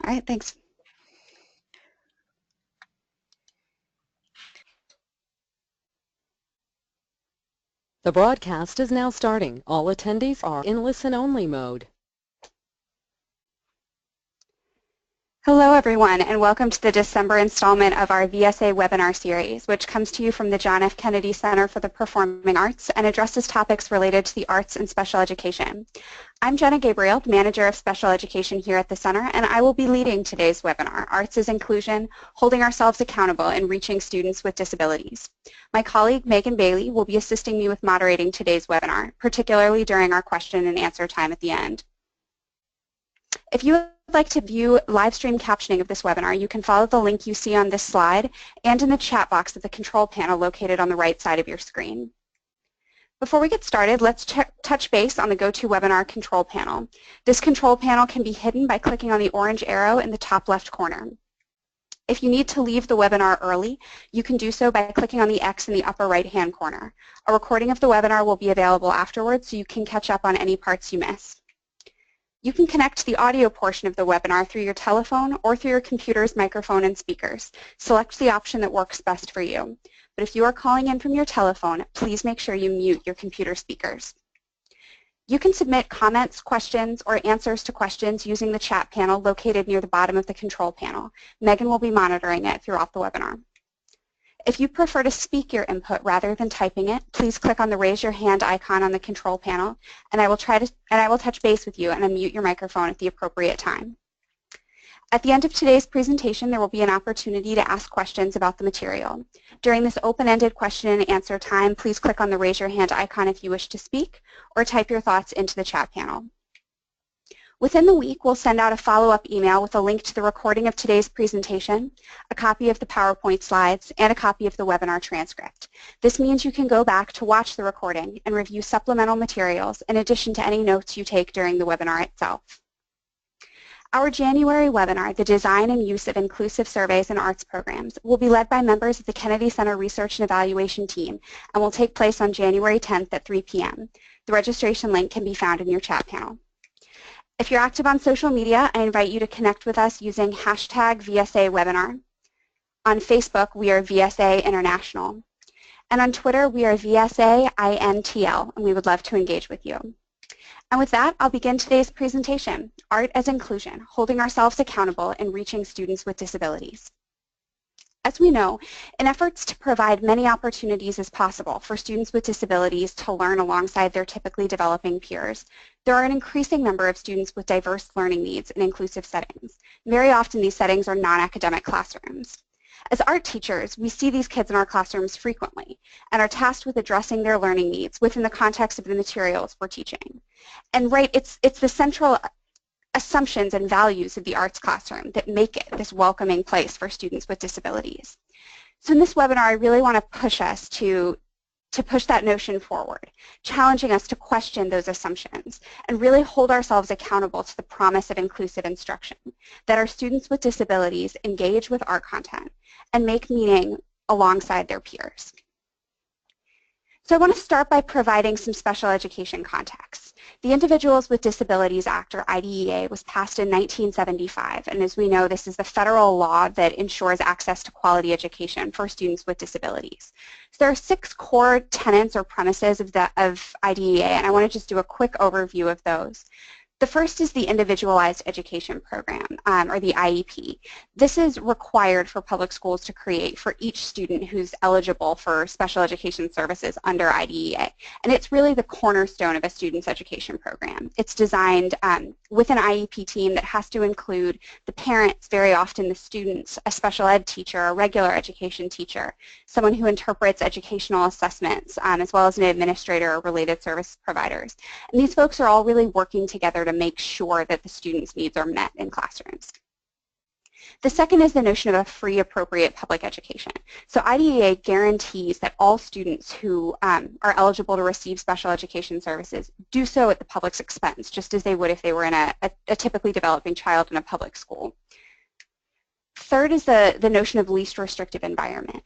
All right, thanks. The broadcast is now starting. All attendees are in listen-only mode. Hello, everyone, and welcome to the December installment of our VSA webinar series, which comes to you from the John F. Kennedy Center for the Performing Arts and addresses topics related to the arts and special education. I'm Jenna Gabriel, the Manager of Special Education here at the Center, and I will be leading today's webinar, Arts is Inclusion, Holding Ourselves Accountable in Reaching Students with Disabilities. My colleague, Megan Bailey, will be assisting me with moderating today's webinar, particularly during our question and answer time at the end. If you would like to view live stream captioning of this webinar, you can follow the link you see on this slide and in the chat box of the control panel located on the right side of your screen. Before we get started, let's touch base on the GoToWebinar control panel. This control panel can be hidden by clicking on the orange arrow in the top left corner. If you need to leave the webinar early, you can do so by clicking on the X in the upper right-hand corner. A recording of the webinar will be available afterwards, so you can catch up on any parts you miss. You can connect the audio portion of the webinar through your telephone or through your computer's microphone and speakers. Select the option that works best for you. But if you are calling in from your telephone, please make sure you mute your computer speakers. You can submit comments, questions, or answers to questions using the chat panel located near the bottom of the control panel. Megan will be monitoring it throughout the webinar. If you prefer to speak your input rather than typing it, please click on the raise your hand icon on the control panel, and I will touch base with you and unmute your microphone at the appropriate time. At the end of today's presentation, there will be an opportunity to ask questions about the material. During this open-ended question and answer time, please click on the raise your hand icon if you wish to speak, or type your thoughts into the chat panel. Within the week, we'll send out a follow-up email with a link to the recording of today's presentation, a copy of the PowerPoint slides, and a copy of the webinar transcript. This means you can go back to watch the recording and review supplemental materials in addition to any notes you take during the webinar itself. Our January webinar, The Design and Use of Inclusive Surveys and Arts Programs, will be led by members of the Kennedy Center Research and Evaluation Team and will take place on January 10th at 3 p.m. The registration link can be found in your chat panel. If you're active on social media, I invite you to connect with us using hashtag VSAWebinar. On Facebook, we are VSA International. And on Twitter, we are VSAINTL, and we would love to engage with you. And with that, I'll begin today's presentation, Art as Inclusion, Holding Ourselves Accountable in Reaching Students with Disabilities. As we know, in efforts to provide many opportunities as possible for students with disabilities to learn alongside their typically developing peers, there are an increasing number of students with diverse learning needs in inclusive settings. Very often these settings are non-academic classrooms. As art teachers, we see these kids in our classrooms frequently and are tasked with addressing their learning needs within the context of the materials we're teaching. And it's the central assumptions and values of the arts classroom that make it this welcoming place for students with disabilities. So in this webinar, I really want to push us to push that notion forward, challenging us to question those assumptions and really hold ourselves accountable to the promise of inclusive instruction, that our students with disabilities engage with art content and make meaning alongside their peers. So I want to start by providing some special education context. The Individuals with Disabilities Act, or IDEA, was passed in 1975, and as we know, this is the federal law that ensures access to quality education for students with disabilities. So there are 6 core tenets or premises of IDEA, and I want to just do a quick overview of those. The first is the Individualized Education Program, or the IEP. This is required for public schools to create for each student who's eligible for special education services under IDEA. And it's really the cornerstone of a student's education program. It's designed with an IEP team that has to include the parents, very often the students, a special ed teacher, a regular education teacher, someone who interprets educational assessments, as well as an administrator or related service providers. And these folks are all really working together to make sure that the students' needs are met in classrooms. The second is the notion of a free, appropriate public education. So IDEA guarantees that all students who are eligible to receive special education services do so at the public's expense, just as they would if they were in a typically developing child in a public school. Third is the notion of least restrictive environment.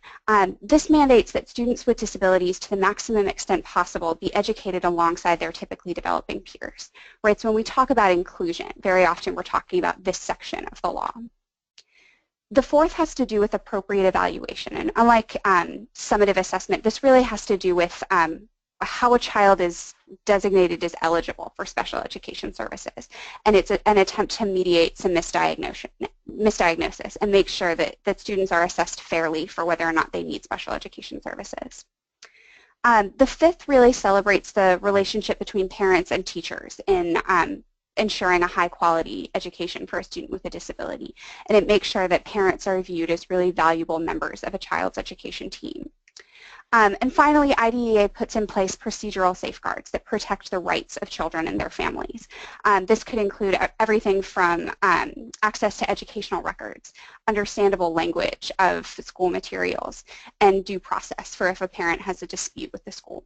This mandates that students with disabilities, to the maximum extent possible, be educated alongside their typically developing peers. Right? So when we talk about inclusion, very often we're talking about this section of the law. The fourth has to do with appropriate evaluation, and unlike summative assessment, this really has to do with how a child is designated as eligible for special education services, and it's an attempt to mediate some misdiagnosis and make sure that students are assessed fairly for whether or not they need special education services. The fifth really celebrates the relationship between parents and teachers in ensuring a high-quality education for a student with a disability, and it makes sure that parents are viewed as really valuable members of a child's education team. And finally, IDEA puts in place procedural safeguards that protect the rights of children and their families. This could include everything from access to educational records, understandable language of school materials, and due process for if a parent has a dispute with the school.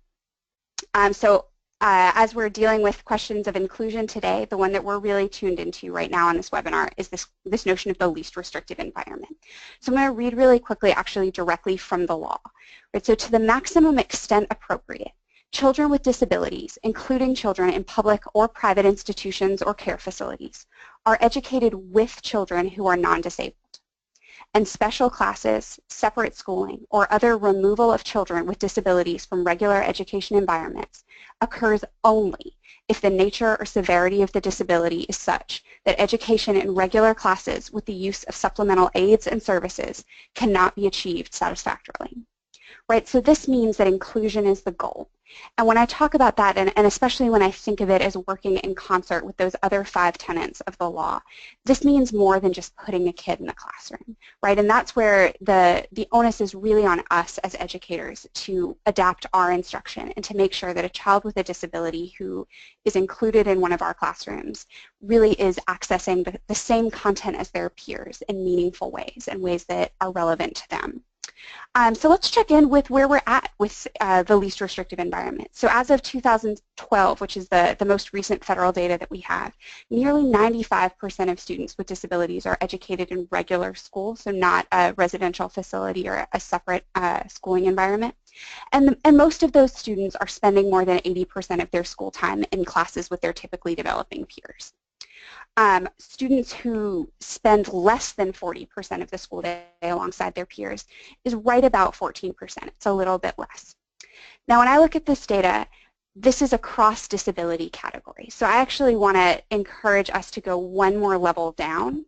As we're dealing with questions of inclusion today, the one that we're really tuned into right now on this webinar is this notion of the least restrictive environment. So I'm going to read really quickly, actually directly from the law. Right, so to the maximum extent appropriate, children with disabilities, including children in public or private institutions or care facilities, are educated with children who are non-disabled. And special classes, separate schooling, or other removal of children with disabilities from regular education environments occurs only if the nature or severity of the disability is such that education in regular classes with the use of supplemental aids and services cannot be achieved satisfactorily. Right, so this means that inclusion is the goal. And when I talk about that, and especially when I think of it as working in concert with those other 5 tenets of the law, this means more than just putting a kid in the classroom, right? And that's where the onus is really on us as educators to adapt our instruction and to make sure that a child with a disability who is included in one of our classrooms really is accessing the same content as their peers in meaningful ways and ways that are relevant to them. So let's check in with where we're at with the least restrictive environment. So as of 2012, which is the most recent federal data that we have, nearly 95% of students with disabilities are educated in regular school, so not a residential facility or a separate schooling environment. And most of those students are spending more than 80% of their school time in classes with their typically developing peers. Students who spend less than 40% of the school day alongside their peers is right about 14%. It's a little bit less. Now, when I look at this data, this is across disability categories. So I actually want to encourage us to go one more level down.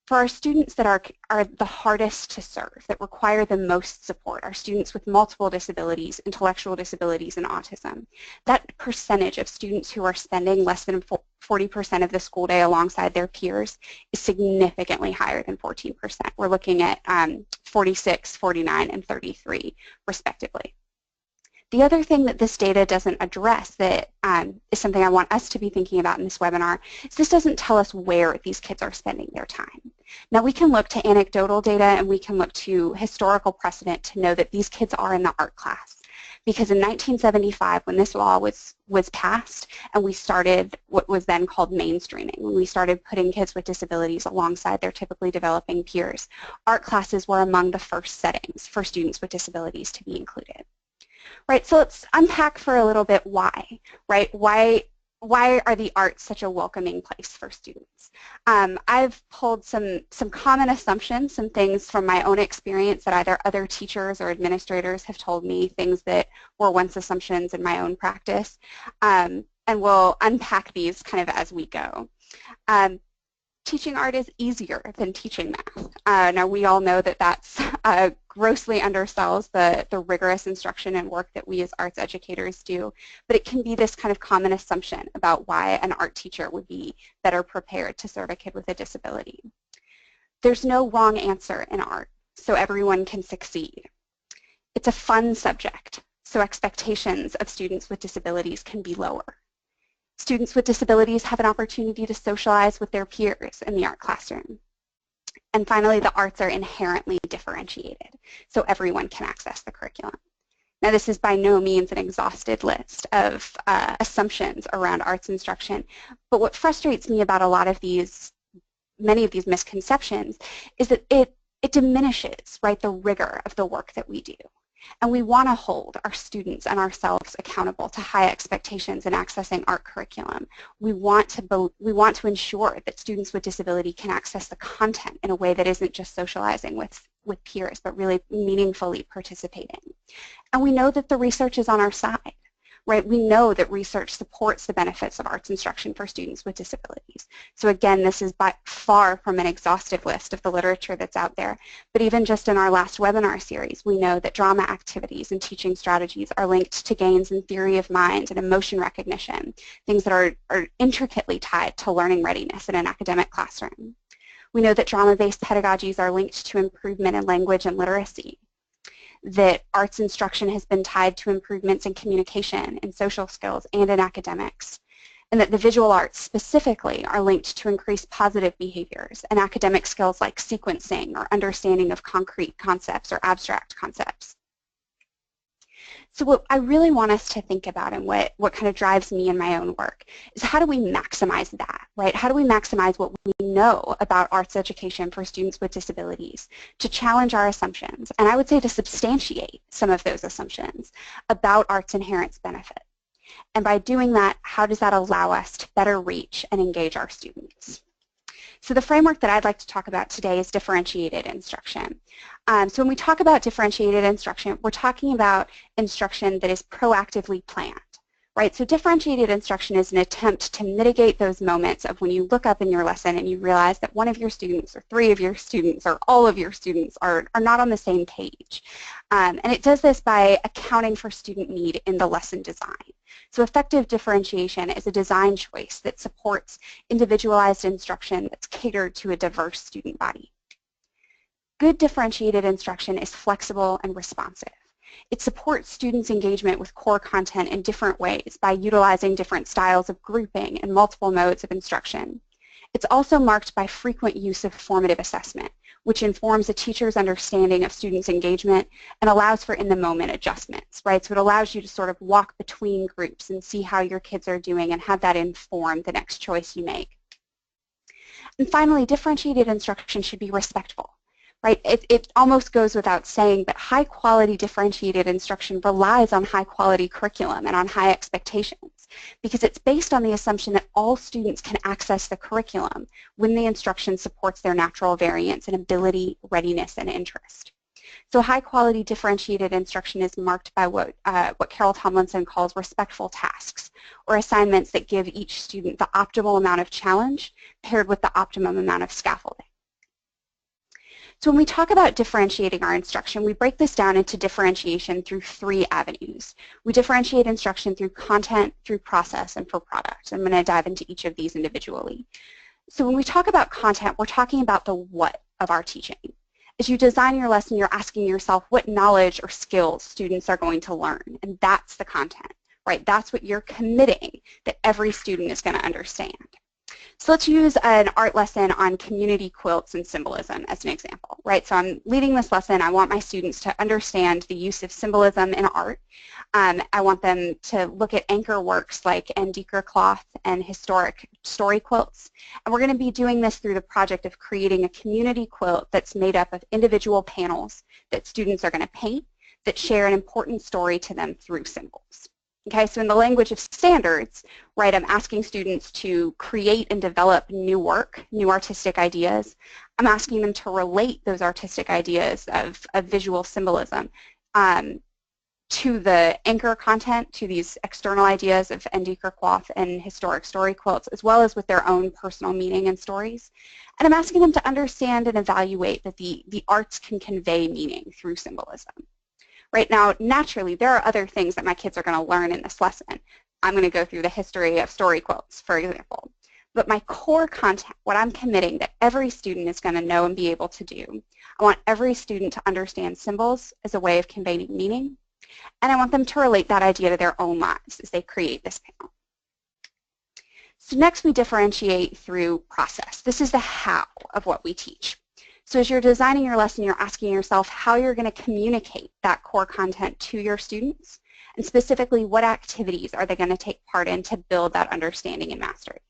For our students that are the hardest to serve, that require the most support, our students with multiple disabilities, intellectual disabilities, and autism, that percentage of students who are spending less than 40% of the school day alongside their peers is significantly higher than 14%. We're looking at 46, 49, and 33, respectively. The other thing that this data doesn't address that is something I want us to be thinking about in this webinar is this doesn't tell us where these kids are spending their time. Now we can look to anecdotal data and we can look to historical precedent to know that these kids are in the art class. Because in 1975, when this law was passed and we started what was then called mainstreaming, when we started putting kids with disabilities alongside their typically developing peers, art classes were among the first settings for students with disabilities to be included. Right, so let's unpack for a little bit why, right? Why are the arts such a welcoming place for students? I've pulled some common assumptions, some things from my own experience that either other teachers or administrators have told me, things that were once assumptions in my own practice, and we'll unpack these kind of as we go. Teaching art is easier than teaching math. Now we all know that that's grossly undersells the rigorous instruction and work that we as arts educators do, but it can be this kind of common assumption about why an art teacher would be better prepared to serve a kid with a disability. There's no wrong answer in art, so everyone can succeed. It's a fun subject, so expectations of students with disabilities can be lower. Students with disabilities have an opportunity to socialize with their peers in the art classroom. And finally, the arts are inherently differentiated, so everyone can access the curriculum. Now, this is by no means an exhausted list of assumptions around arts instruction, but what frustrates me about a lot of these many of these misconceptions is that it diminishes, right, the rigor of the work that we do. And we want to hold our students and ourselves accountable to high expectations in accessing art curriculum. We want to ensure that students with disability can access the content in a way that isn't just socializing with peers, but really meaningfully participating. And we know that the research is on our side. Right, we know that research supports the benefits of arts instruction for students with disabilities. So again, this is by far from an exhaustive list of the literature that's out there, but even just in our last webinar series, we know that drama activities and teaching strategies are linked to gains in theory of mind and emotion recognition, things that are intricately tied to learning readiness in an academic classroom. We know that drama-based pedagogies are linked to improvement in language and literacy, that arts instruction has been tied to improvements in communication, in social skills, and in academics, and that the visual arts specifically are linked to increased positive behaviors and academic skills like sequencing or understanding of concrete concepts or abstract concepts. So what I really want us to think about and what kind of drives me in my own work is how do we maximize that, right? How do we maximize what we know about arts education for students with disabilities to challenge our assumptions, and I would say to substantiate some of those assumptions about art's inherent benefit. And by doing that, how does that allow us to better reach and engage our students? So the framework that I'd like to talk about today is differentiated instruction. So when we talk about differentiated instruction, we're talking about instruction that is proactively planned, right? So differentiated instruction is an attempt to mitigate those moments of when you look up in your lesson and you realize that one of your students or three of your students or all of your students are not on the same page. And it does this by accounting for student need in the lesson design. So effective differentiation is a design choice that supports individualized instruction that's catered to a diverse student body. Good differentiated instruction is flexible and responsive. It supports students' engagement with core content in different ways by utilizing different styles of grouping and multiple modes of instruction. It's also marked by frequent use of formative assessment, which informs a teacher's understanding of students' engagement and allows for in-the-moment adjustments, right? So it allows you to sort of walk between groups and see how your kids are doing and have that inform the next choice you make. And finally, differentiated instruction should be respectful. Right? It almost goes without saying, but high-quality differentiated instruction relies on high-quality curriculum and on high expectations because it's based on the assumption that all students can access the curriculum when the instruction supports their natural variance in ability, readiness, and interest. So high-quality differentiated instruction is marked by what Carol Tomlinson calls respectful tasks, or assignments that give each student the optimal amount of challenge paired with the optimum amount of scaffolding. So when we talk about differentiating our instruction, we break this down into differentiation through three avenues. We differentiate instruction through content, through process, and for product. I'm going to dive into each of these individually. So when we talk about content, we're talking about the what of our teaching. As you design your lesson, you're asking yourself what knowledge or skills students are going to learn, and that's the content, right? That's what you're committing that every student is going to understand. So let's use an art lesson on community quilts and symbolism as an example, right? So I'm leading this lesson. I want my students to understand the use of symbolism in art. I want them to look at anchor works like Endicott cloth and historic story quilts. And we're going to be doing this through the project of creating a community quilt that's made up of individual panels that students are going to paint that share an important story to them through symbols. Okay, so in the language of standards, right, I'm asking students to create and develop new work, new artistic ideas. I'm asking them to relate those artistic ideas of visual symbolism to the anchor content, to these external ideas of Endicott cloth and historic story quilts, as well as with their own personal meaning and stories. And I'm asking them to understand and evaluate that the arts can convey meaning through symbolism. Right now, naturally, there are other things that my kids are going to learn in this lesson. I'm going to go through the history of story quilts, for example. But my core content, what I'm committing that every student is going to know and be able to do, I want every student to understand symbols as a way of conveying meaning, and I want them to relate that idea to their own lives as they create this panel. So next, we differentiate through process. This is the how of what we teach. So as you're designing your lesson, you're asking yourself how you're going to communicate that core content to your students, and specifically what activities are they going to take part in to build that understanding and mastery.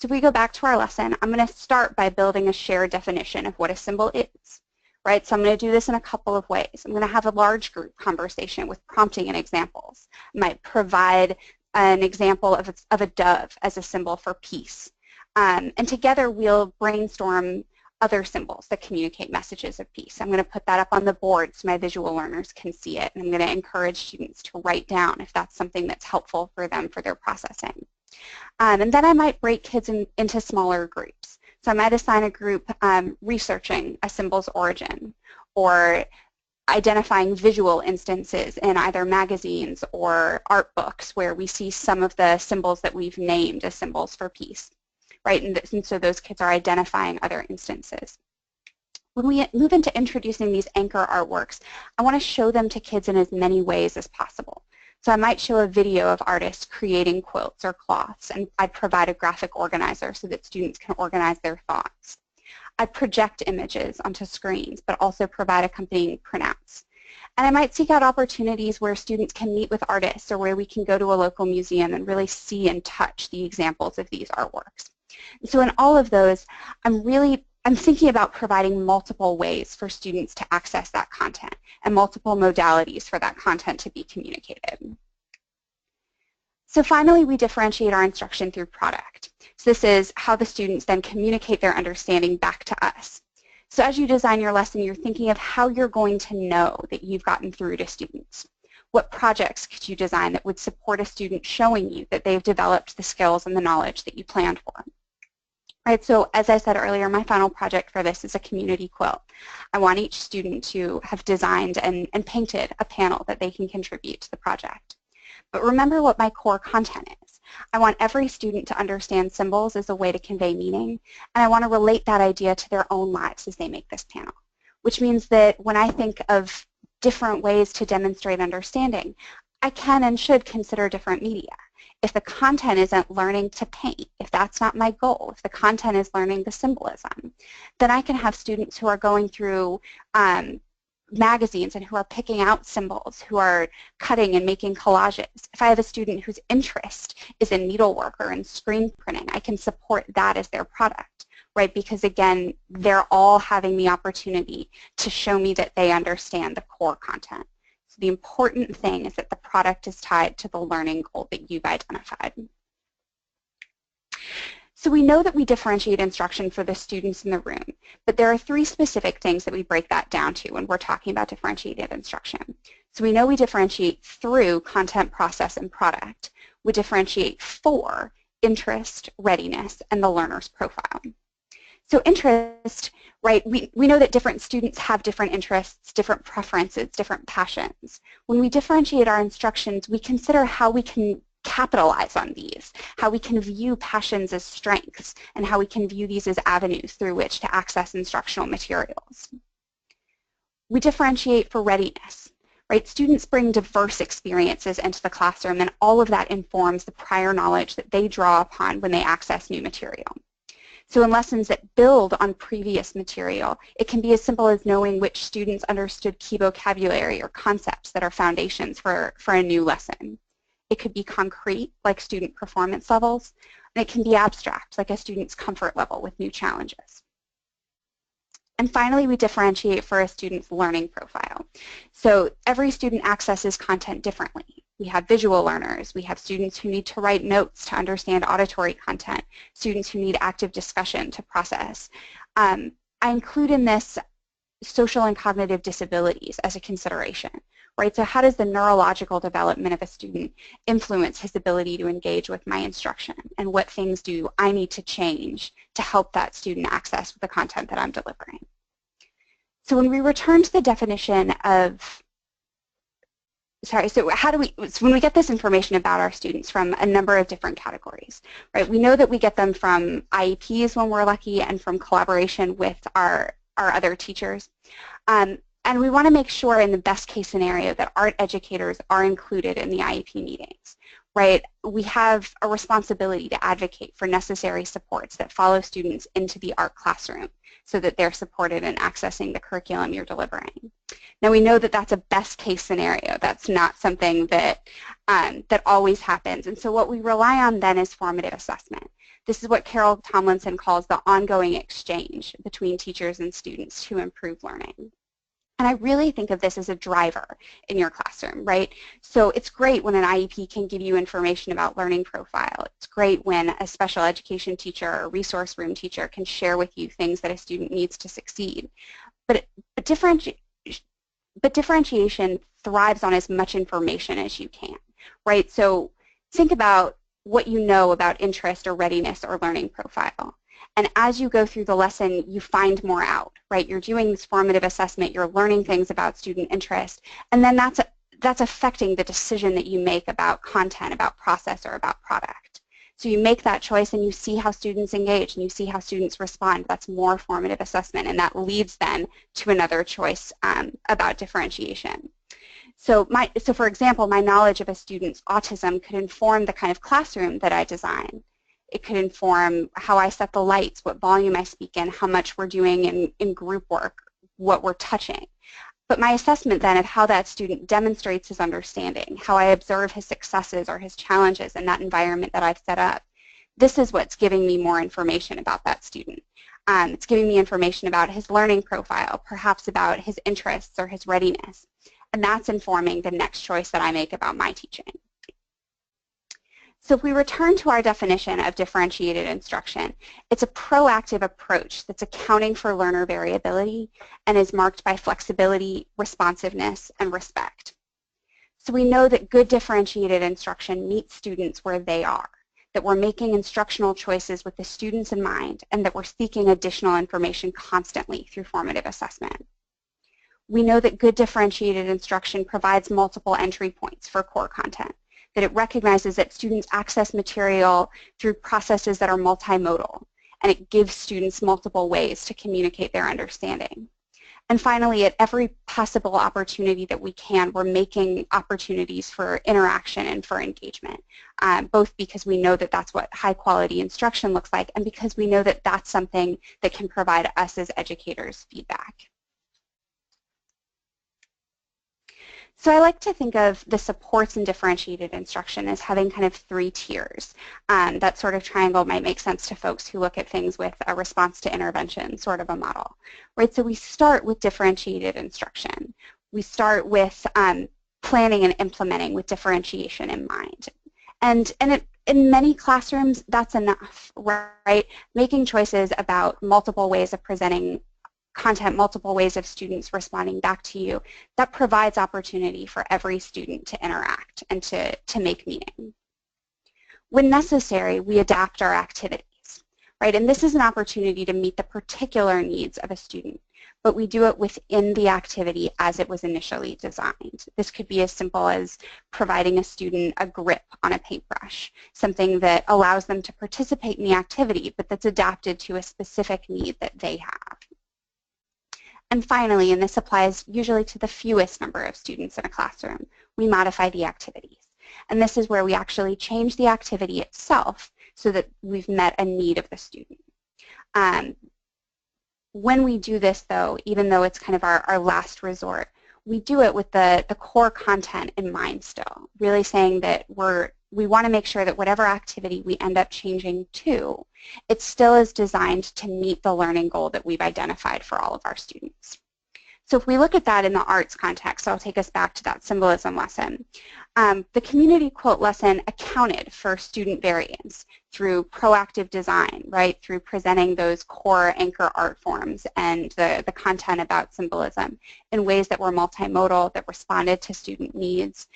So if we go back to our lesson, I'm going to start by building a shared definition of what a symbol is, right? So I'm going to do this in a couple of ways. I'm going to have a large group conversation with prompting and examples. I might provide an example of a dove as a symbol for peace. And together we'll brainstorm other symbols that communicate messages of peace. I'm going to put that up on the board so my visual learners can see it, and I'm going to encourage students to write down if that's something that's helpful for them for their processing. And then I might break kids into smaller groups. So I might assign a group researching a symbol's origin or identifying visual instances in either magazines or art books where we see some of the symbols that we've named as symbols for peace, right? And so those kids are identifying other instances. When we move into introducing these anchor artworks, I want to show them to kids in as many ways as possible. So I might show a video of artists creating quilts or cloths, and I'd provide a graphic organizer so that students can organize their thoughts. I'd project images onto screens, but also provide accompanying printouts. And I might seek out opportunities where students can meet with artists or where we can go to a local museum and really see and touch the examples of these artworks. And so in all of those, I'm thinking about providing multiple ways for students to access that content and multiple modalities for that content to be communicated. So finally, we differentiate our instruction through product. So this is how the students then communicate their understanding back to us. So as you design your lesson, you're thinking of how you're going to know that you've gotten through to students. What projects could you design that would support a student showing you that they've developed the skills and the knowledge that you planned for? Right, so as I said earlier, my final project for this is a community quilt. I want each student to have designed and painted a panel that they can contribute to the project. But remember what my core content is. I want every student to understand symbols as a way to convey meaning, and I want to relate that idea to their own lives as they make this panel, which means that when I think of different ways to demonstrate understanding, I can and should consider different media. If the content isn't learning to paint, if that's not my goal, if the content is learning the symbolism, then I can have students who are going through magazines and who are picking out symbols, who are cutting and making collages. If I have a student whose interest is in needlework or in screen printing, I can support that as their product, right? Because again, they're all having the opportunity to show me that they understand the core content. So the important thing is that the product is tied to the learning goal that you've identified. So we know that we differentiate instruction for the students in the room, but there are three specific things that we break that down to when we're talking about differentiated instruction. So we know we differentiate through content, process, and product. We differentiate for interest, readiness, and the learner's profile. So interest, right, we know that different students have different interests, different preferences, different passions. When we differentiate our instructions, we consider how we can capitalize on these, how we can view passions as strengths, and how we can view these as avenues through which to access instructional materials. We differentiate for readiness, right? Students bring diverse experiences into the classroom, and all of that informs the prior knowledge that they draw upon when they access new material. So in lessons that build on previous material, it can be as simple as knowing which students understood key vocabulary or concepts that are foundations for a new lesson. It could be concrete, like student performance levels, and it can be abstract, like a student's comfort level with new challenges. And finally, we differentiate for a student's learning profile. So every student accesses content differently. We have visual learners, we have students who need to write notes to understand auditory content, students who need active discussion to process. I include in this social and cognitive disabilities as a consideration, right? So how does the neurological development of a student influence his ability to engage with my instruction? And what things do I need to change to help that student access the content that I'm delivering? So when we return to the definition of so when we get this information about our students from a number of different categories, right? We know that we get them from IEPs when we're lucky and from collaboration with our other teachers. And we want to make sure in the best case scenario that art educators are included in the IEP meetings, right? We have a responsibility to advocate for necessary supports that follow students into the art classroom so that they're supported in accessing the curriculum you're delivering. Now we know that that's a best case scenario. That's not something that, that always happens. And so what we rely on then is formative assessment. This is what Carol Tomlinson calls the ongoing exchange between teachers and students to improve learning. And I really think of this as a driver in your classroom, right? So it's great when an IEP can give you information about learning profile. It's great when a special education teacher or resource room teacher can share with you things that a student needs to succeed. But differentiation thrives on as much information as you can, right? So think about what you know about interest or readiness or learning profile. And as you go through the lesson, you find more out, right? You're doing this formative assessment, you're learning things about student interest, and then that's affecting the decision that you make about content, about process, or about product. So you make that choice and you see how students engage and you see how students respond. That's more formative assessment, and that leads then to another choice about differentiation. So for example, my knowledge of a student's autism could inform the kind of classroom that I design. It could inform how I set the lights, what volume I speak in, how much we're doing in group work, what we're touching. But my assessment then of how that student demonstrates his understanding, how I observe his successes or his challenges in that environment that I've set up, this is what's giving me more information about that student. It's giving me information about his learning profile, perhaps about his interests or his readiness. And that's informing the next choice that I make about my teaching. So if we return to our definition of differentiated instruction, it's a proactive approach that's accounting for learner variability and is marked by flexibility, responsiveness, and respect. So we know that good differentiated instruction meets students where they are, that we're making instructional choices with the students in mind, and that we're seeking additional information constantly through formative assessment. We know that good differentiated instruction provides multiple entry points for core content, that it recognizes that students access material through processes that are multimodal, and it gives students multiple ways to communicate their understanding. And finally, at every possible opportunity that we can, we're making opportunities for interaction and for engagement, both because we know that that's what high-quality instruction looks like, and because we know that that's something that can provide us as educators feedback. So I like to think of the supports in differentiated instruction as having kind of 3 tiers. That sort of triangle might make sense to folks who look at things with a response to intervention sort of a model, right? So we start with differentiated instruction. We start with planning and implementing with differentiation in mind. And in many classrooms, that's enough, right? Making choices about multiple ways of presenting content, multiple ways of students responding back to you, that provides opportunity for every student to interact and to make meaning. When necessary, we adapt our activities, right? And this is an opportunity to meet the particular needs of a student, but we do it within the activity as it was initially designed. This could be as simple as providing a student a grip on a paintbrush, something that allows them to participate in the activity, but that's adapted to a specific need that they have. And finally, and this applies usually to the fewest number of students in a classroom, we modify the activities. And this is where we actually change the activity itself so that we've met a need of the student. When we do this, though, even though it's kind of our last resort, we do it with the core content in mind still, really saying that we want to make sure that whatever activity we end up changing to, it still is designed to meet the learning goal that we've identified for all of our students. So if we look at that in the arts context, I'll take us back to that symbolism lesson. The community quote lesson accounted for student variance through proactive design, right, through presenting those core anchor art forms and the content about symbolism in ways that were multimodal, that responded to student needs.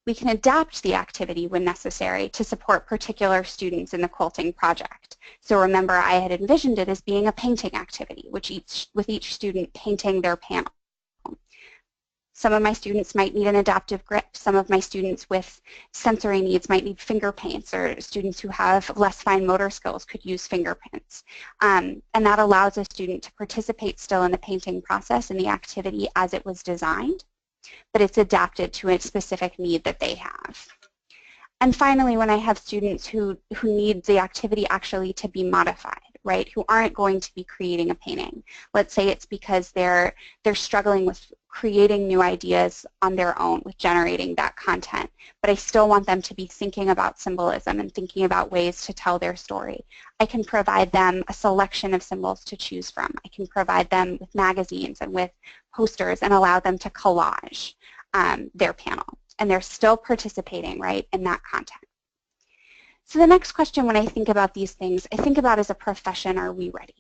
We can adapt the activity when necessary to support particular students in the quilting project. So remember, I had envisioned it as being a painting activity, with each student painting their panel. Some of my students might need an adaptive grip. Some of my students with sensory needs might need finger paints, or students who have less fine motor skills could use fingerprints. And that allows a student to participate still in the painting process and the activity as it was designed, but it's adapted to a specific need that they have. And finally, when I have students who need the activity actually to be modified, right, who aren't going to be creating a painting. Let's say it's because they're struggling with creating new ideas on their own with generating that content, but I still want them to be thinking about symbolism and thinking about ways to tell their story. I can provide them a selection of symbols to choose from. I can provide them with magazines and with posters and allow them to collage their panel. And they're still participating, right, in that content. So the next question when I think about these things, I think about as a profession, are we ready?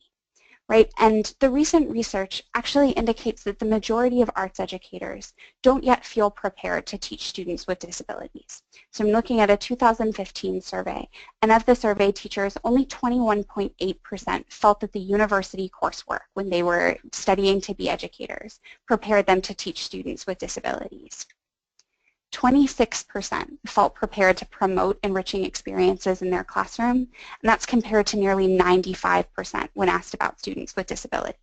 Right? And the recent research actually indicates that the majority of arts educators don't yet feel prepared to teach students with disabilities. So I'm looking at a 2015 survey, and of the survey teachers, only 21.8% felt that the university coursework when they were studying to be educators prepared them to teach students with disabilities. 26% felt prepared to promote enriching experiences in their classroom, and that's compared to nearly 95% when asked about students with disabilities.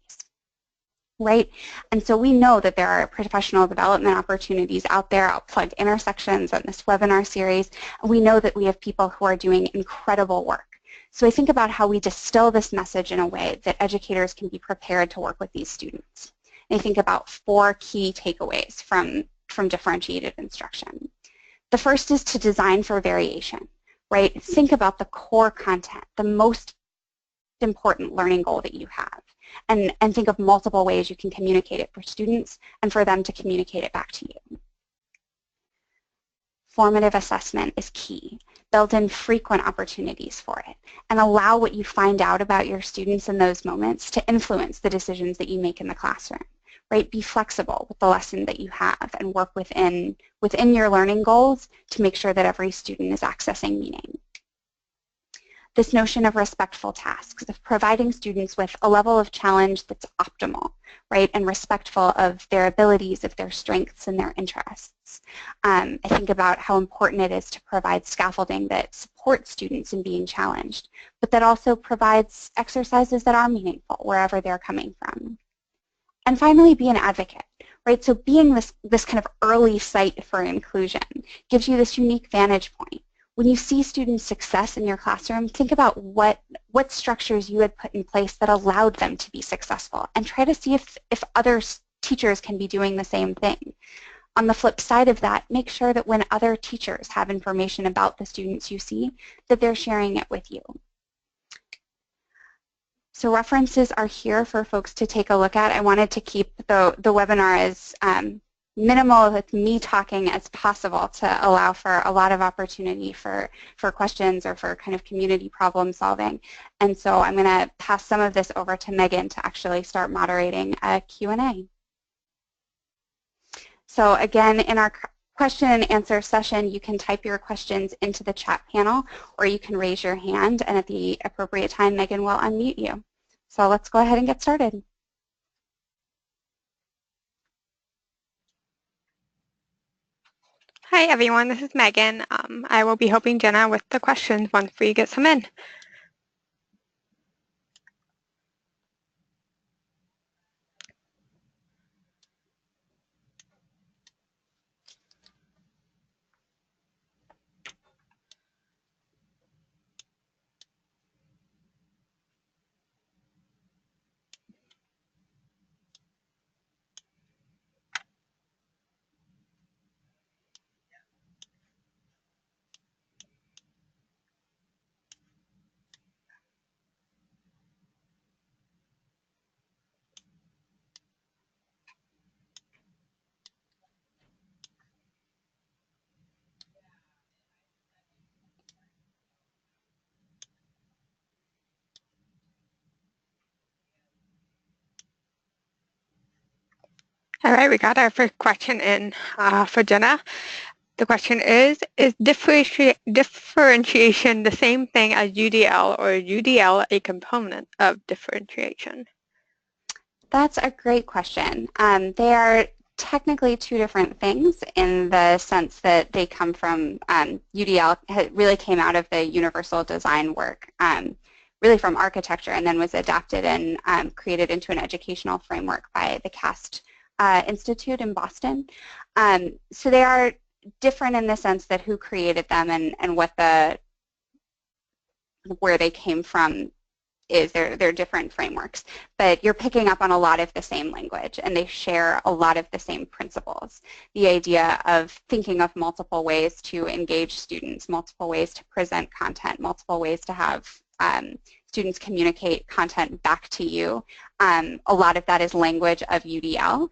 Right? And so we know that there are professional development opportunities out there. I'll plug Intersections on this webinar series. And we know that we have people who are doing incredible work. So I think about how we distill this message in a way that educators can be prepared to work with these students. And I think about 4 key takeaways from differentiated instruction. The first is to design for variation, right? Think about the core content, the most important learning goal that you have, and think of multiple ways you can communicate it for students and for them to communicate it back to you. Formative assessment is key. Build in frequent opportunities for it and allow what you find out about your students in those moments to influence the decisions that you make in the classroom. Right? Be flexible with the lesson that you have and work within your learning goals to make sure that every student is accessing meaning. This notion of respectful tasks, of providing students with a level of challenge that's optimal, right, and respectful of their abilities, of their strengths and their interests. I think about how important it is to provide scaffolding that supports students in being challenged, but that also provides exercises that are meaningful wherever they're coming from. And finally, be an advocate, right? So being this kind of early site for inclusion gives you this unique vantage point. When you see students' success in your classroom, think about what structures you had put in place that allowed them to be successful and try to see if other teachers can be doing the same thing. On the flip side of that, make sure that when other teachers have information about the students you see, that they're sharing it with you. So references are here for folks to take a look at. I wanted to keep the webinar as minimal with me talking as possible to allow for a lot of opportunity for questions or for kind of community problem solving. And so I'm going to pass some of this over to Megan to actually start moderating a Q&A. So again, in our question and answer session, you can type your questions into the chat panel or you can raise your hand, and at the appropriate time, Megan will unmute you. So let's go ahead and get started. Hi everyone, this is Megan. I will be helping Jenna with the questions once we get some in. All right, we got our first question in for Jenna. The question is differentiation the same thing as UDL, or UDL a component of differentiation? That's a great question. They are technically 2 different things in the sense that they come from UDL really came out of the universal design work, really from architecture, and then was adapted and created into an educational framework by the CAST Institute in Boston. So they are different in the sense that who created them and what where they came from is. They're different frameworks, but you're picking up on a lot of the same language, and they share a lot of the same principles. The idea of thinking of multiple ways to engage students, multiple ways to present content, multiple ways to have students communicate content back to you. A lot of that is language of UDL,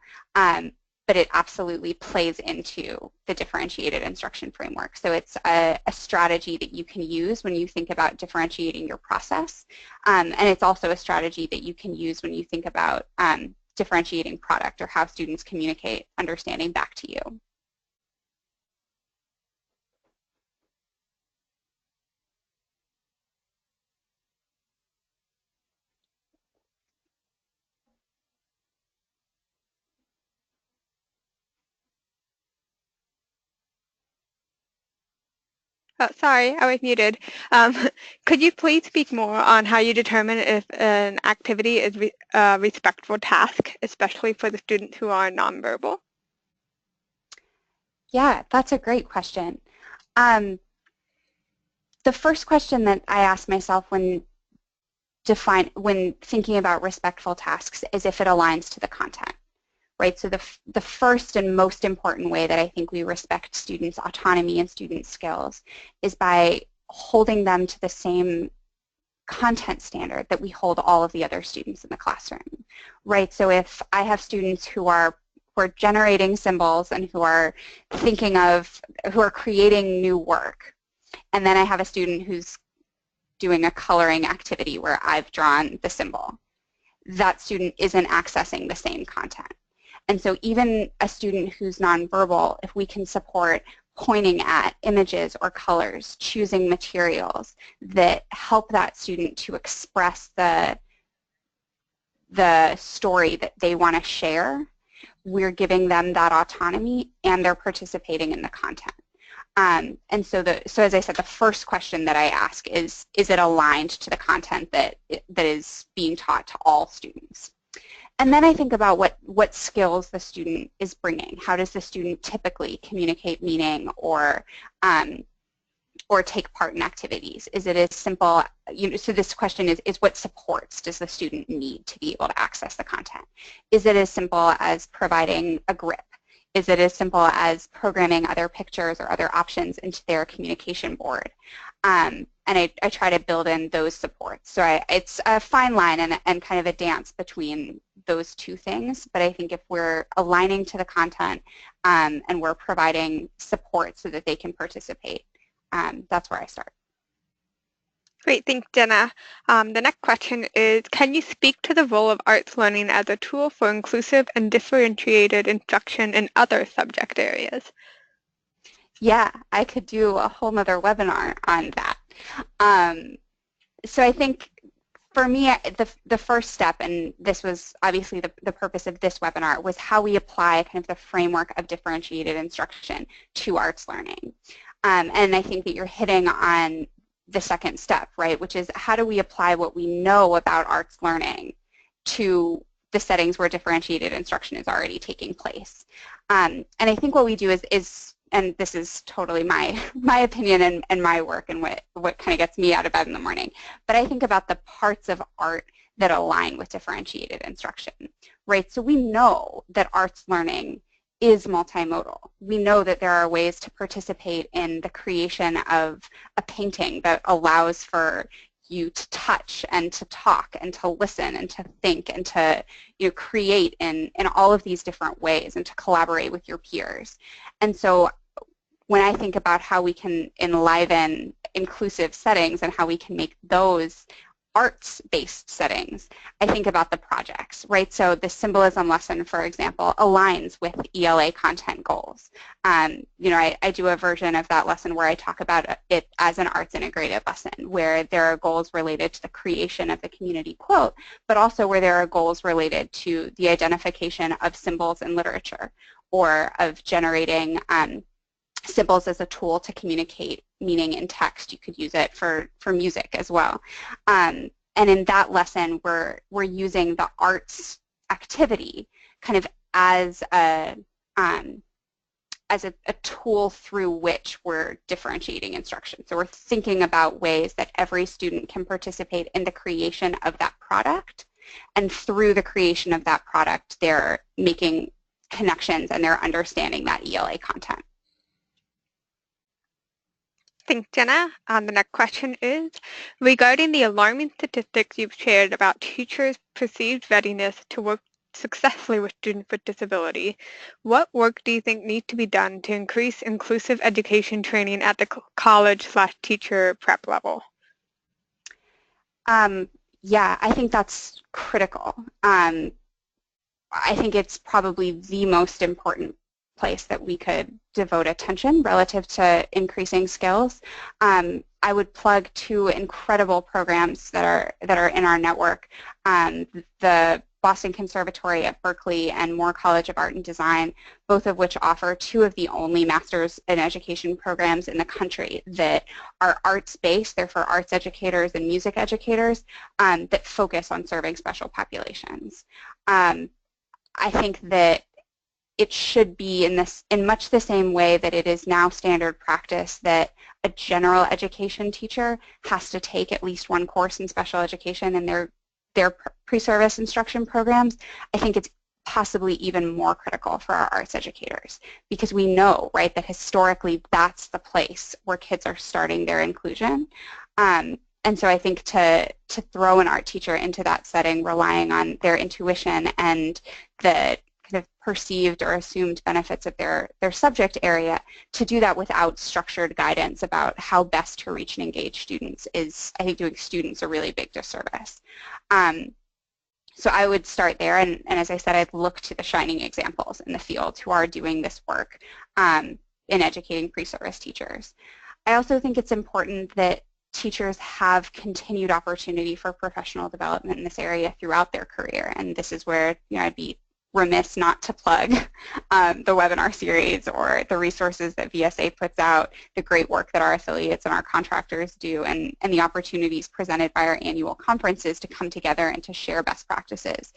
but it absolutely plays into the differentiated instruction framework. So it's a strategy that you can use when you think about differentiating your process, and it's also a strategy that you can use when you think about differentiating product or how students communicate understanding back to you. Oh, sorry, I was muted. Could you please speak more on how you determine if an activity is a respectful task, especially for the students who are nonverbal? Yeah, that's a great question. The first question that I ask myself when thinking about respectful tasks is if it aligns to the content. Right, so the first and most important way that I think we respect students' autonomy and student skills is by holding them to the same content standard that we hold all of the other students in the classroom. Right, so if I have students who are generating symbols and who are creating new work, and then I have a student who's doing a coloring activity where I've drawn the symbol, that student isn't accessing the same content. And so even a student who's nonverbal, if we can support pointing at images or colors, choosing materials that help that student to express the story that they want to share, we're giving them that autonomy and they're participating in the content. And so as I said, the first question that I ask is it aligned to the content that is being taught to all students? And then I think about what skills the student is bringing. How does the student typically communicate meaning or take part in activities? Is it as simple, so this question is what supports does the student need to be able to access the content? Is it as simple as providing a grip? Is it as simple as programming other pictures or other options into their communication board? And I try to build in those supports. So it's a fine line and kind of a dance between those two things. But I think if we're aligning to the content and we're providing support so that they can participate, that's where I start. Great, thanks, Jenna. The next question is, can you speak to the role of arts learning as a tool for inclusive and differentiated instruction in other subject areas? Yeah, I could do a whole nother webinar on that. So I think for me, the first step, and this was obviously the purpose of this webinar, was how we apply kind of the framework of differentiated instruction to arts learning. And I think that you're hitting on the second step, right, which is how do we apply what we know about arts learning to the settings where differentiated instruction is already taking place. And I think what we do is and this is totally my opinion and my work and what kind of gets me out of bed in the morning, but I think about the parts of art that align with differentiated instruction, right? So we know that arts learning is multimodal. We know that there are ways to participate in the creation of a painting that allows for you to touch and to talk and to listen and to think and to create in all of these different ways and to collaborate with your peers. And so when I think about how we can enliven inclusive settings and how we can make those arts-based settings, I think about the projects, right? So the symbolism lesson, for example, aligns with ELA content goals. I do a version of that lesson where I talk about it as an arts integrated lesson, where there are goals related to the creation of the community quote, but also where there are goals related to the identification of symbols in literature or of generating symbols as a tool to communicate meaning in text. You could use it for music as well. And in that lesson, we're using the arts activity kind of as a a tool through which we're differentiating instruction. So we're thinking about ways that every student can participate in the creation of that product, and through the creation of that product, they're making connections and they're understanding that ELA content. Thanks, Jenna. The next question is, regarding the alarming statistics you've shared about teachers' perceived readiness to work successfully with students with disability, what work do you think needs to be done to increase inclusive education training at the college/teacher prep level? Yeah, I think that's critical. I think it's probably the most important place that we could devote attention relative to increasing skills. I would plug two incredible programs that are in our network. The Boston Conservatory at Berkeley and Moore College of Art and Design, both of which offer two of the only Masters in Education programs in the country that are arts-based. They're for arts educators and music educators that focus on serving special populations. I think that it should be in much the same way that it is now standard practice that a general education teacher has to take at least one course in special education in their pre-service instruction programs. I think it's possibly even more critical for our arts educators, because we know, right, that historically that's the place where kids are starting their inclusion. And so I think to throw an art teacher into that setting, relying on their intuition and the kind of perceived or assumed benefits of their subject area, to do that without structured guidance about how best to reach and engage students is, I think, doing students a really big disservice. So I would start there, and as I said, I'd look to the shining examples in the field who are doing this work in educating pre-service teachers. I also think it's important that teachers have continued opportunity for professional development in this area throughout their career, and this is where I'd be remiss not to plug the webinar series or the resources that VSA puts out, the great work that our affiliates and our contractors do, and the opportunities presented by our annual conferences to come together and to share best practices.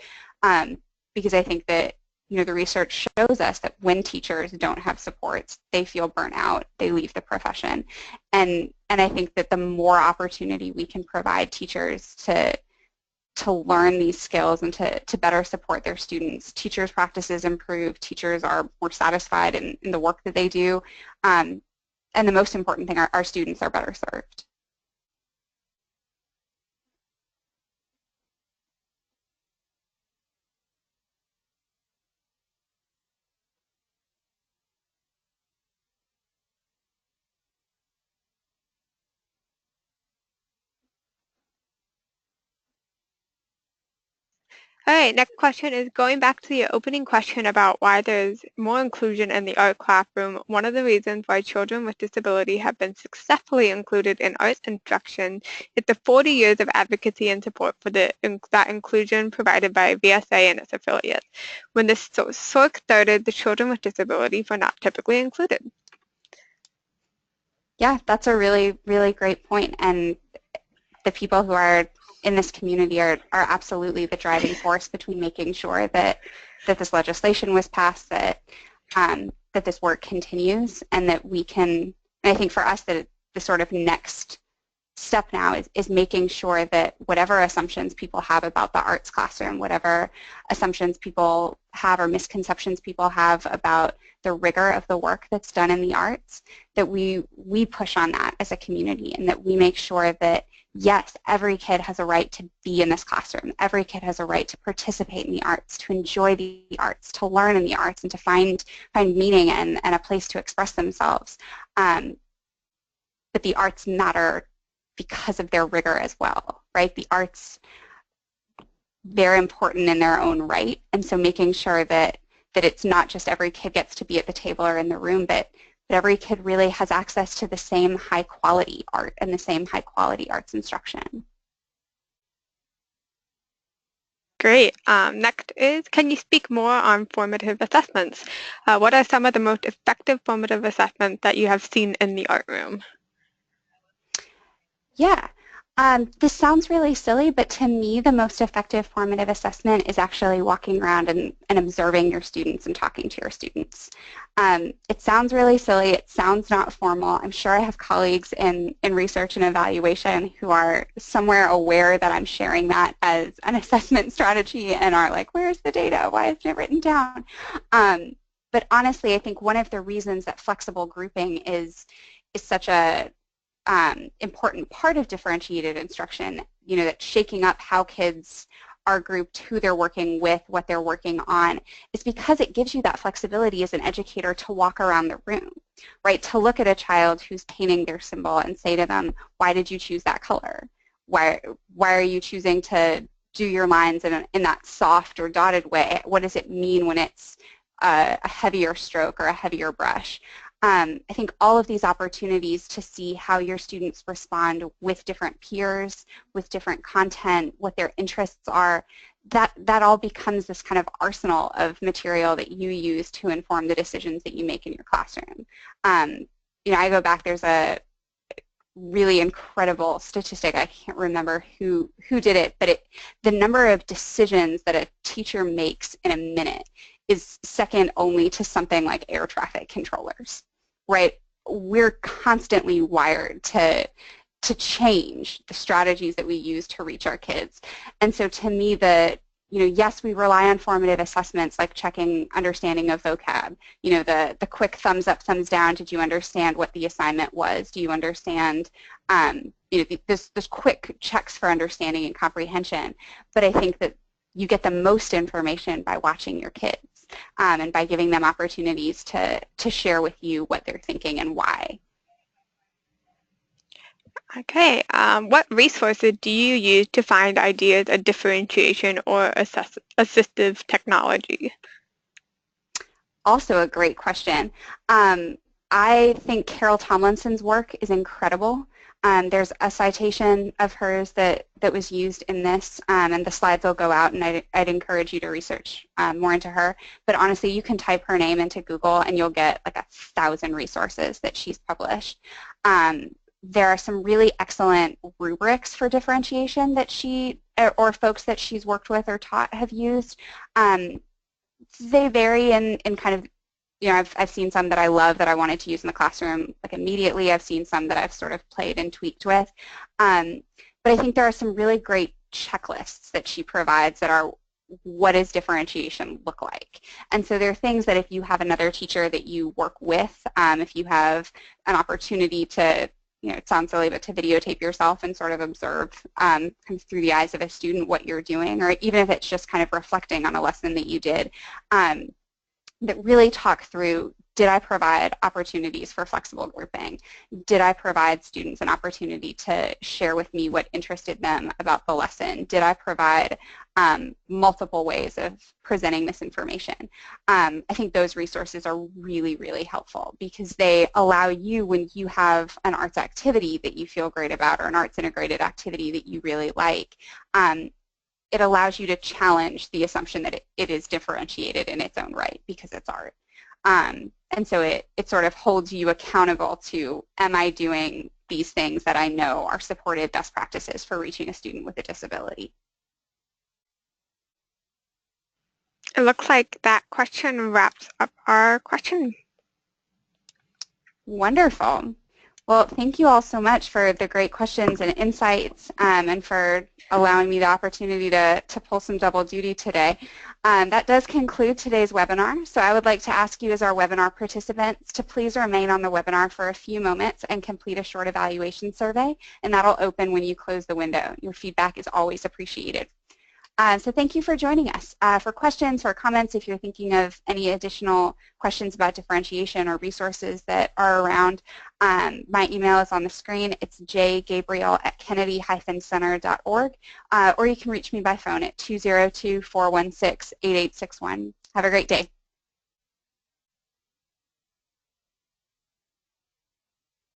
Because I think that the research shows us that when teachers don't have supports, they feel burnt out, they leave the profession. And I think that the more opportunity we can provide teachers to learn these skills and to better support their students, teachers' practices improve, teachers are more satisfied in the work that they do, and the most important thing, our students are better served. All right, next question is going back to the opening question about why there's more inclusion in the art classroom. One of the reasons why children with disability have been successfully included in arts instruction is the 40 years of advocacy and support for that inclusion provided by VSA and its affiliates. When this SORC started, the children with disabilities were not typically included. Yeah, that's a really, really great point. And the people who are in this community are absolutely the driving force between making sure that this legislation was passed, that that this work continues, and that we can, and I think for us that the sort of next step now is making sure that whatever assumptions people have about the arts classroom, whatever assumptions people have or misconceptions people have about the rigor of the work that's done in the arts, that we push on that as a community, and that we make sure that yes, every kid has a right to be in this classroom. Every kid has a right to participate in the arts, to enjoy the arts, to learn in the arts, and to find meaning and a place to express themselves. But the arts matter because of their rigor as well, right? The arts, they're important in their own right, and so making sure that it's not just every kid gets to be at the table or in the room, but every kid really has access to the same high-quality art and the same high-quality arts instruction. Great. Next is, can you speak more on formative assessments? What are some of the most effective formative assessments that you have seen in the art room? Yeah. This sounds really silly, but to me, the most effective formative assessment is actually walking around and observing your students and talking to your students. It sounds really silly. It sounds not formal. I'm sure I have colleagues in research and evaluation who are somewhere aware that I'm sharing that as an assessment strategy and are like, where's the data? Why isn't it written down? But honestly, I think one of the reasons that flexible grouping is such a important part of differentiated instruction, that shaking up how kids are grouped, who they're working with, what they're working on, is because it gives you that flexibility as an educator to walk around the room, right? To look at a child who's painting their symbol and say to them, why did you choose that color? Why are you choosing to do your lines in that soft or dotted way? What does it mean when it's a heavier stroke or a heavier brush? I think all of these opportunities to see how your students respond with different peers, with different content, what their interests are, that all becomes this kind of arsenal of material that you use to inform the decisions that you make in your classroom. I go back, there's a really incredible statistic, I can't remember who did it, but the number of decisions that a teacher makes in a minute is second only to something like air traffic controllers, right? We're constantly wired to change the strategies that we use to reach our kids. And so to me, yes, we rely on formative assessments like checking understanding of vocab, the quick thumbs up, thumbs down, did you understand what the assignment was? Do you understand, this quick checks for understanding and comprehension. But I think that you get the most information by watching your kids and by giving them opportunities to share with you what they're thinking and why. Okay, what resources do you use to find ideas of differentiation or assistive technology? Also a great question. I think Carol Tomlinson's work is incredible. There's a citation of hers that was used in this, and the slides will go out, and I'd encourage you to research more into her. But honestly, you can type her name into Google, and you'll get like 1,000 resources that she's published. There are some really excellent rubrics for differentiation that she or folks that she's worked with or taught have used. They vary in kind of, I've seen some that I love that I wanted to use in the classroom like immediately. I've seen some that I've sort of played and tweaked with. But I think there are some really great checklists that she provides that are, what does differentiation look like? And so there are things that if you have another teacher that you work with, if you have an opportunity to, it sounds silly, but to videotape yourself and sort of observe kind of through the eyes of a student what you're doing, or even if it's just kind of reflecting on a lesson that you did, that really talk through, did I provide opportunities for flexible grouping? Did I provide students an opportunity to share with me what interested them about the lesson? Did I provide multiple ways of presenting this information? I think those resources are really, really helpful because they allow you, when you have an arts activity that you feel great about or an arts integrated activity that you really like, it allows you to challenge the assumption that it is differentiated in its own right because it's art. And so it sort of holds you accountable to, am I doing these things that I know are supported best practices for reaching a student with a disability? It looks like that question wraps up our question. Wonderful. Well, thank you all so much for the great questions and insights and for allowing me the opportunity to pull some double duty today. That does conclude today's webinar. So I would like to ask you as our webinar participants to please remain on the webinar for a few moments and complete a short evaluation survey, and that'll open when you close the window. Your feedback is always appreciated. So thank you for joining us. For questions or comments, if you're thinking of any additional questions about differentiation or resources that are around, my email is on the screen. It's jgabriel@kennedy-center.org, or you can reach me by phone at 202-416-8861. Have a great day.